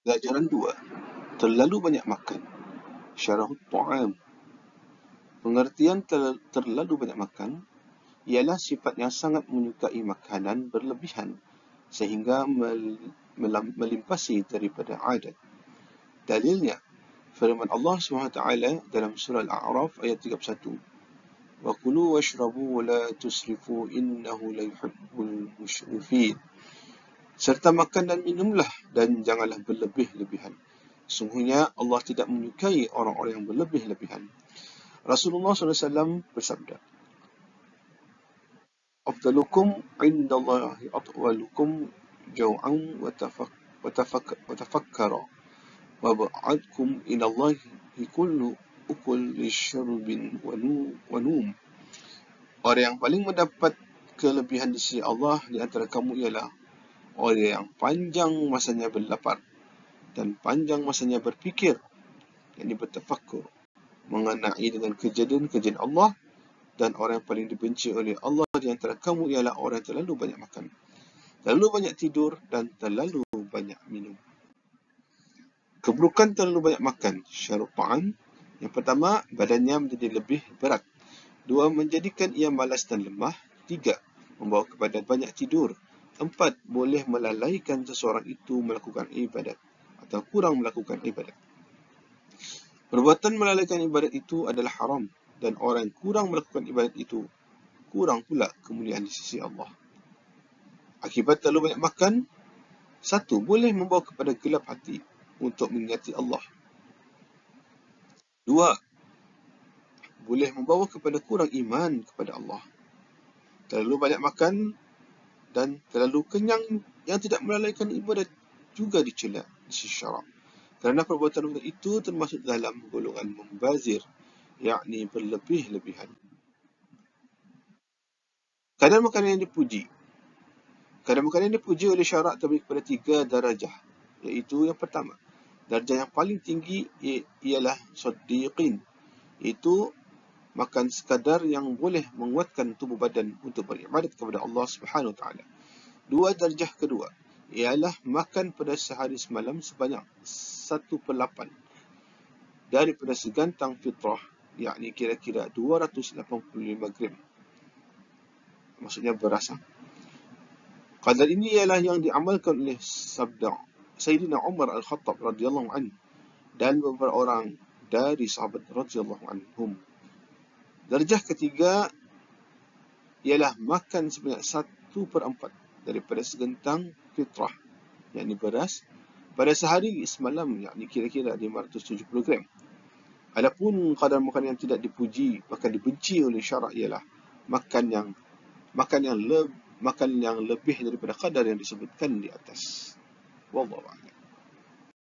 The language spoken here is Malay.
Pelajaran 2. Terlalu banyak makan. Syarahut ta'am. Pengertian terlalu banyak makan ialah sifat yang sangat menyukai makanan berlebihan sehingga melimpasi daripada adat. Dalilnya, firman Allah SWT dalam surah Al-A'raf ayat 31. Wa kulu washrabu wa la tusrifu innahu la yuhibbul musyrifin. Serta makan dan minumlah dan janganlah berlebih-lebihan. Sungguhnya Allah tidak menyukai orang-orang yang berlebih-lebihan. Rasulullah SAW bersabda, Afdalukum indallahi atwalukum jaw'an wa tafakkara wa ba'adkum inallahi kullu ukul syurbin wa num. Orang yang paling mendapat kelebihan di sisi Allah di antara kamu ialah orang yang panjang masanya berlapar dan panjang masanya berfikir, yakni bertafakkur mengenai dengan kejadian-kejadian Allah, dan orang yang paling dibenci oleh Allah di antara kamu ialah orang yang terlalu banyak makan, terlalu banyak tidur, dan terlalu banyak minum. Keburukan terlalu banyak makan. Syarut ta'am. Yang pertama, badannya menjadi lebih berat. 2, menjadikan ia malas dan lemah. 3, membawa kepada banyak tidur. 4, boleh melalaikan seseorang itu melakukan ibadat atau kurang melakukan ibadat. Perbuatan melalaikan ibadat itu adalah haram, dan orang yang kurang melakukan ibadat itu kurang pula kemuliaan di sisi Allah. Akibat terlalu banyak makan, 1, boleh membawa kepada gelap hati untuk mengingati Allah. 2, boleh membawa kepada kurang iman kepada Allah. Terlalu banyak makan dan terlalu kenyang yang tidak melalaikan ibadat juga dicela di sisi syarak, kerana perbuatan itu termasuk dalam golongan membazir, yakni berlebih-lebihan. Kadar makanan yang dipuji. Kadar makanan yang dipuji oleh syarak terbagi kepada 3 darajah, iaitu yang pertama, darjah yang paling tinggi ialah shaddiqin, iaitu makan sekadar yang boleh menguatkan tubuh badan untuk beribadat kepada Allah Subhanahu Wa Taala. 2, darjah kedua ialah makan pada sehari semalam sebanyak 1/8 daripada segantang fitrah, yakni kira-kira 285 gram. Maksudnya beras. Kadar ini ialah yang diamalkan oleh sabda Sayyidina Umar Al-Khattab radhiyallahu anhu dan beberapa orang dari sahabat radhiyallahu anhum. Darjah ketiga ialah makan sebanyak 1/4 daripada segantang fitrah, yakni beras, pada sehari semalam, yakni kira-kira 570 gram. Adapun kadar makanan yang tidak dipuji, bahkan dibenci oleh syarak, ialah makan yang lebih daripada kadar yang disebutkan di atas. Wallahu a'lam.